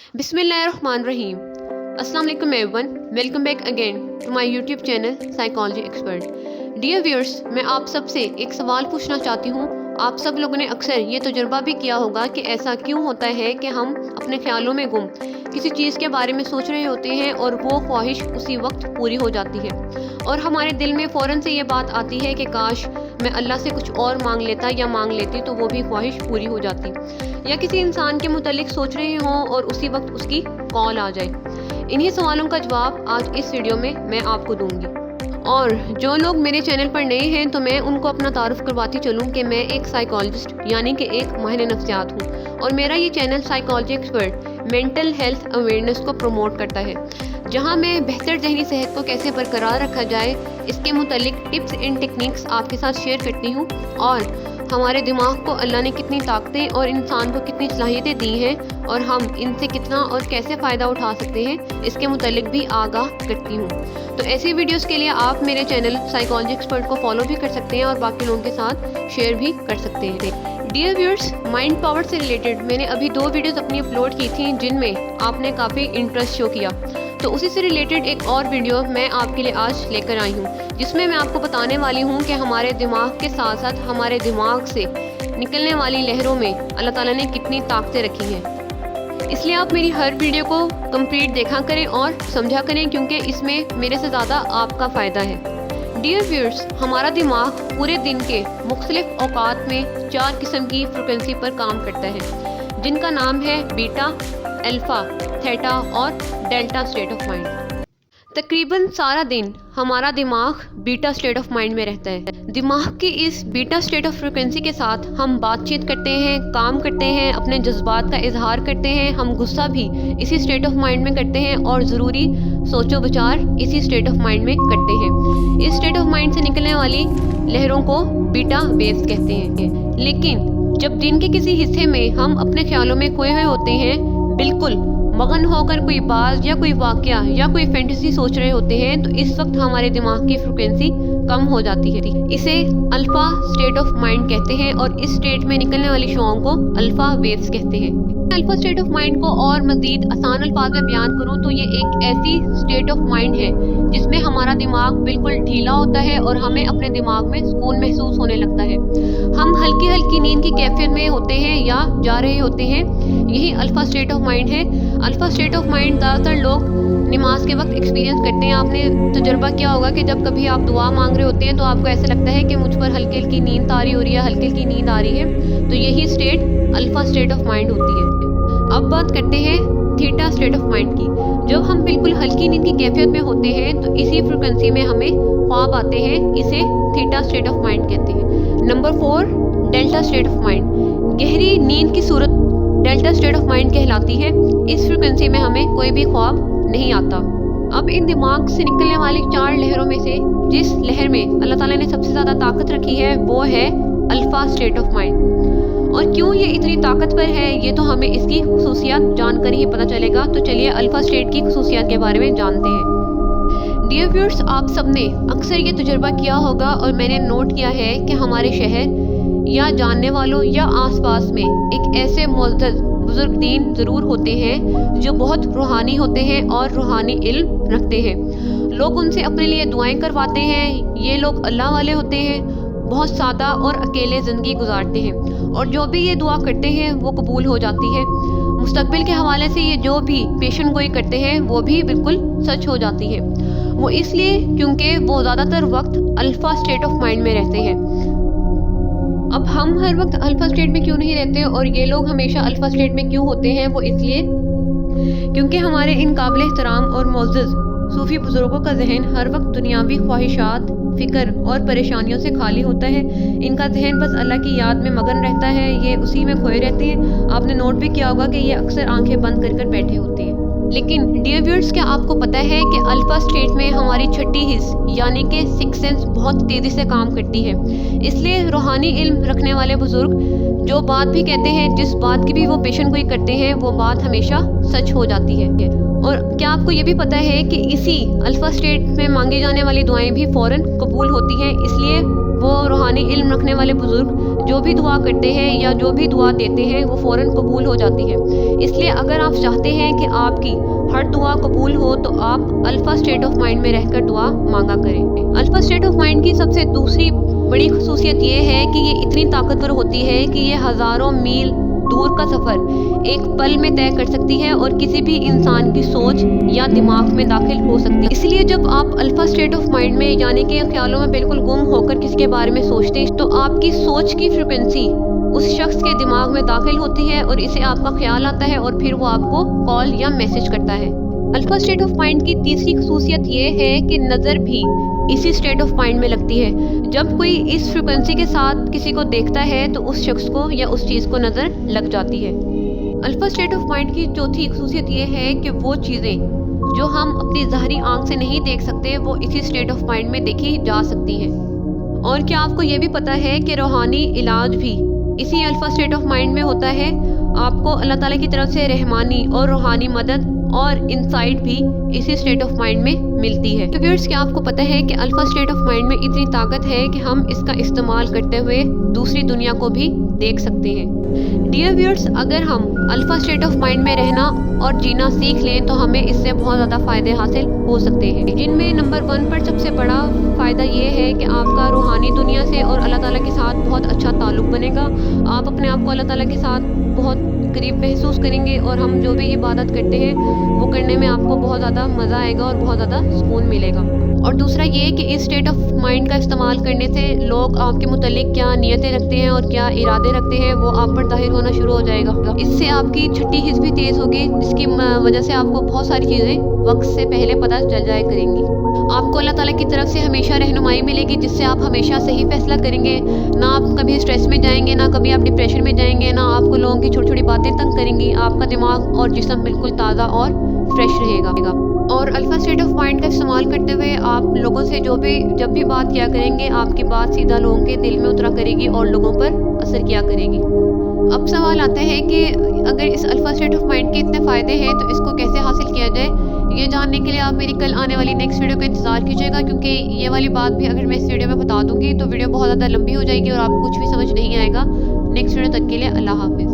बिस्मिल्लाहिर्रहमानिर्रहीम। अस्सलाम वालेकुम everyone, welcome back again to my YouTube channel psychology expert. Dear viewers, मैं आप सबसे एक सवाल पूछना चाहती हूँ। आप सब लोगों ने अक्सर ये तजुर्बा भी किया होगा कि ऐसा क्यों होता है कि हम अपने ख्यालों में गुम किसी चीज़ के बारे में सोच रहे होते हैं और वो ख्वाहिश उसी वक्त पूरी हो जाती है और हमारे दिल में फ़ौरन से ये बात आती है कि काश मैं अल्लाह से कुछ और मांग लेता या मांग लेती तो वो भी ख्वाहिश पूरी हो जाती। या किसी इंसान के मुतालिक सोच रहे हों और उसी वक्त उसकी कॉल आ जाए। इन्हीं सवालों का जवाब आज इस वीडियो में मैं आपको दूंगी। और जो लोग मेरे चैनल पर नए हैं तो मैं उनको अपना तारुफ करवाती चलूँ कि मैं एक साइकोलॉजिस्ट यानी कि एक माहिर नफ्सियात हूँ और मेरा ये channel psychology expert mental health awareness को प्रमोट करता है, जहाँ मैं बेहतर ज़हनी सेहत को कैसे बरकरार रखा जाए इसके मुतालिक टिप्स एंड टेक्निक्स आपके साथ शेयर करती हूँ और हमारे दिमाग को अल्लाह ने कितनी ताकतें और इंसान को कितनी सलाहियतें दी हैं और हम इनसे कितना और कैसे फ़ायदा उठा सकते हैं इसके मुतालिक भी आगाह करती हूँ। तो ऐसी वीडियोस के लिए आप मेरे चैनल साइकोलॉजी एक्सपर्ट को फॉलो भी कर सकते हैं और बाकी लोगों के साथ शेयर भी कर सकते हैं। डियर व्यूअर्स, माइंड पावर से रिलेटेड मैंने अभी 2 वीडियोस अपनी अपलोड की थी जिनमें आपने काफ़ी इंटरेस्ट शो किया, तो उसी से रिलेटेड एक और वीडियो मैं आपके लिए आज लेकर आई हूँ जिसमें मैं आपको बताने वाली हूँ कि हमारे दिमाग के साथ साथ हमारे दिमाग से निकलने वाली लहरों में अल्लाह ताला ने कितनी ताकतें रखी हैं। इसलिए आप मेरी हर वीडियो को कंप्लीट देखा करें और समझा करें क्योंकि इसमें मेरे से ज़्यादा आपका फ़ायदा है। डियर व्यूअर्स, हमारा दिमाग पूरे दिन के मुख्तलिफ औकात में 4 किस्म की फ्रिक्वेंसी पर काम करता है जिनका नाम है बीटा, अल्फ़ा, थीटा और डेल्टा स्टेट ऑफ माइंड। तकरीबन सारा दिन हमारा दिमाग बीटा स्टेट ऑफ माइंड में रहता है। दिमाग की इस बीटा स्टेट ऑफ फ्रिक्वेंसी के साथ हम बातचीत करते हैं, काम करते हैं, अपने जज्बात का इजहार करते हैं, हम गुस्सा भी इसी स्टेट ऑफ माइंड में करते हैं और ज़रूरी सोचो विचार इसी स्टेट ऑफ माइंड में करते हैं। इस स्टेट ऑफ माइंड से निकलने वाली लहरों को बीटा वेव्स कहते हैं। लेकिन जब दिन के किसी हिस्से में हम अपने ख्यालों में खोए हुए होते हैं, बिल्कुल मगन होकर कोई बात या कोई वाकया या कोई फैंटेसी सोच रहे होते हैं, तो इस वक्त हमारे दिमाग की फ्रिक्वेंसी कम हो जाती है। इसे अल्फा स्टेट ऑफ माइंड कहते हैं और इस स्टेट में निकलने वाली शोओं को अल्फा वेव्स कहते हैं। अल्फा स्टेट ऑफ माइंड को और मजीद आसान अल्फाज में बयान करूँ तो ये एक ऐसी स्टेट ऑफ माइंड है जिसमें हमारा दिमाग बिल्कुल ढीला होता है और हमें अपने दिमाग में सुकून महसूस होने लगता है। हम हल्की हल्की नींद की कैफियत में होते हैं या जा रहे होते हैं, यही अल्फा स्टेट ऑफ माइंड है। अल्फा स्टेट ऑफ माइंड ज़्यादातर लोग नमाज के वक्त एक्सपीरियंस करते हैं। आपने तजुर्बा किया होगा कि जब कभी आप दुआ मांग रहे होते हैं तो आपको ऐसा लगता है कि मुझ पर हल्की हल्की नींद तारी हो रही है, हल्की हल्की नींद आ रही है, तो यही state alpha state of mind होती है। अब बात करते हैं थीटा स्टेट ऑफ माइंड की। जब हम बिल्कुल हल्की नींद की कैफियत में होते हैं तो इसी फ्रिक्वेंसी में हमें ख्वाब आते हैं, इसे थीटा स्टेट ऑफ माइंड कहते हैं। Number 4, delta state of mind. गहरी नींद की सूरत डेल्टा स्टेट ऑफ माइंड कहलाती है। इस फ्रिक्वेंसी में हमें कोई भी ख्वाब नहीं आता। अब इन दिमाग से निकलने वाली 4 लहरों में से जिस लहर में अल्लाह ताला ने सबसे ज़्यादा ताकत रखी है वो है अल्फा स्टेट ऑफ माइंड। और क्यों ये इतनी ताकतवर है ये तो हमें इसकी खुसूसियात जानकर ही पता चलेगा। तो चलिए अल्फा स्टेट की खुसूसियात के बारे में जानते हैं। डियर व्यूअर्स, आप सबने अक्सर ये तजुर्बा किया होगा और मैंने नोट किया है कि हमारे शहर या जानने वालों या आसपास में एक ऐसे मुअज़्ज़ज़ बुजुर्ग दीन ज़रूर होते हैं जो बहुत रूहानी होते हैं और रूहानी इल्म रखते हैं। लोग उनसे अपने लिए दुआएं करवाते हैं। ये लोग अल्लाह वाले होते हैं, बहुत सादा और अकेले ज़िंदगी गुजारते हैं और जो भी ये दुआ करते हैं वो कबूल हो जाती है। मुस्तकबिल के हवाले से ये जो भी पेशन गोई करते हैं वो भी बिल्कुल सच हो जाती है। वो इसलिए क्योंकि वो ज़्यादातर वक्त अल्फ़ा स्टेट ऑफ माइंड में रहते हैं। अब हम हर वक्त अल्फ़ा स्टेट में क्यों नहीं रहते और ये लोग हमेशा अल्फ़ा स्टेट में क्यों होते हैं, वो इसलिए क्योंकि हमारे इन काबिल एहतराम और मुअज़्ज़ज़ सूफ़ी बुज़ुर्गों का जहन हर वक्त दुनियावी ख्वाहिशात, फ़िक्र और परेशानियों से खाली होता है। इनका जहन बस अल्लाह की याद में मगन रहता है, ये उसी में खोए रहते हैं। आपने नोट भी किया होगा कि ये अक्सर आंखें बंद कर कर बैठे होते हैं। लेकिन डियर व्यूअर्स, क्या आपको पता है कि अल्फ़ा स्टेट में हमारी छठी हिस्स यानी कि सिक्स सेंस बहुत तेज़ी से काम करती है। इसलिए रूहानी इल्म रखने वाले बुज़ुर्ग जो बात भी कहते हैं, जिस बात की भी वो पेशन गोई करते हैं, वो बात हमेशा सच हो जाती है। और क्या आपको ये भी पता है कि इसी अल्फ़ा स्टेट में मांगी जाने वाली दुआएं भी फ़ौरन कबूल होती हैं। इसलिए वो रूहानी इल्म रखने वाले बुज़ुर्ग जो भी दुआ करते हैं या जो भी दुआ देते हैं वो फ़ौरन कबूल हो जाती है। इसलिए अगर आप चाहते हैं कि आपकी हर दुआ कबूल हो तो आप अल्फ़ा स्टेट ऑफ माइंड में रहकर दुआ मांगा करें। अल्फ़ा स्टेट ऑफ माइंड की सबसे दूसरी बड़ी खसूसियत ये है कि ये इतनी ताकतवर होती है कि ये हज़ारों मील दूर का सफ़र एक पल में तय कर सकती है और किसी भी इंसान की सोच या दिमाग में दाखिल हो सकती है। इसलिए जब आप अल्फ़ा स्टेट ऑफ माइंड में यानी कि ख्यालों में बिल्कुल गुम होकर किसी के बारे में सोचते हैं तो आपकी सोच की फ्रिक्वेंसी उस शख्स के दिमाग में दाखिल होती है और इसे आपका ख्याल आता है और फिर वो आपको कॉल या मैसेज करता है। अल्फ़ा स्टेट ऑफ माइंड की तीसरी खसूसियत ये है कि नज़र भी इसी स्टेट ऑफ माइंड में लगती है। जब कोई इस फ्रिक्वेंसी के साथ किसी को देखता है तो उस शख्स को या उस चीज़ को नज़र लग जाती है। अल्फ़ा स्टेट ऑफ माइंड की चौथी खसूसियत ये है कि वो चीज़ें जो हम अपनी ज़ाहरी आंख से नहीं देख सकते वो इसी स्टेट ऑफ माइंड में देखी जा सकती हैं। और क्या आपको ये भी पता है कि रूहानी इलाज भी इसी अल्फ़ा स्टेट ऑफ माइंड में होता है? आपको अल्लाह ताला की तरफ से रहमानी और रूहानी मदद और इंसाइट भी इसी स्टेट ऑफ माइंड में मिलती है। तो व्यूअर्स, क्या आपको पता है कि अल्फ़ा स्टेट ऑफ माइंड में इतनी ताकत है कि हम इसका इस्तेमाल करते हुए दूसरी दुनिया को भी देख सकते हैं। डियर व्यूअर्स, अगर हम अल्फ़ा स्टेट ऑफ माइंड में रहना और जीना सीख लें तो हमें इससे बहुत ज़्यादा फ़ायदे हासिल हो सकते हैं। जिनमें नंबर 1 पर सबसे बड़ा फ़ायदा ये है कि आपका रूहानी दुनिया से और अल्लाह ताला के साथ बहुत अच्छा ताल्लुक़ बनेगा। आप अपने आप को अल्लाह ताला के साथ बहुत करीब महसूस करेंगे और हम जो भी इबादत करते हैं वो करने में आपको बहुत ज़्यादा मज़ा आएगा और बहुत ज़्यादा सुकून मिलेगा। और दूसरा ये कि इस स्टेट ऑफ माइंड का इस्तेमाल करने से लोग आपके मुतालिक क्या नियतें रखते हैं और क्या इरादे रखते हैं वो आप पर ज़ाहिर होना शुरू हो जाएगा। इससे आपकी छठी हिस्स भी तेज़ होगी जिसकी वजह से आपको बहुत सारी चीज़ें वक्त से पहले पता चल जाया करेंगी। आपको अल्लाह ताला की तरफ से हमेशा रहनुमाई मिलेगी जिससे आप हमेशा सही फैसला करेंगे। ना आप कभी स्ट्रेस में जाएंगे, ना कभी आप डिप्रेशन में जाएंगे, ना आपको लोगों की छोटी छोटी बातें तंग करेंगी। आपका दिमाग और जिस्म बिल्कुल ताज़ा और फ्रेश रहेगा। और अल्फ़ा स्टेट ऑफ माइंड का इस्तेमाल करते हुए आप लोगों से जब भी बात किया करेंगे आपकी बात सीधा लोगों के दिल में उतरा करेगी और लोगों पर असर किया करेगी। अब सवाल आता है कि अगर इस अल्फ़ा स्टेट ऑफ माइंड के इतने फ़ायदे हैं तो इसको कैसे हासिल किया जाए? ये जानने के लिए आप मेरी कल आने वाली नेक्स्ट वीडियो का इंतज़ार कीजिएगा, क्योंकि ये वाली बात भी अगर मैं इस वीडियो में बता दूंगी तो वीडियो बहुत ज़्यादा लंबी हो जाएगी और आपको कुछ भी समझ नहीं आएगा। नेक्स्ट वीडियो तक के लिए अल्लाह हाफ़िज़।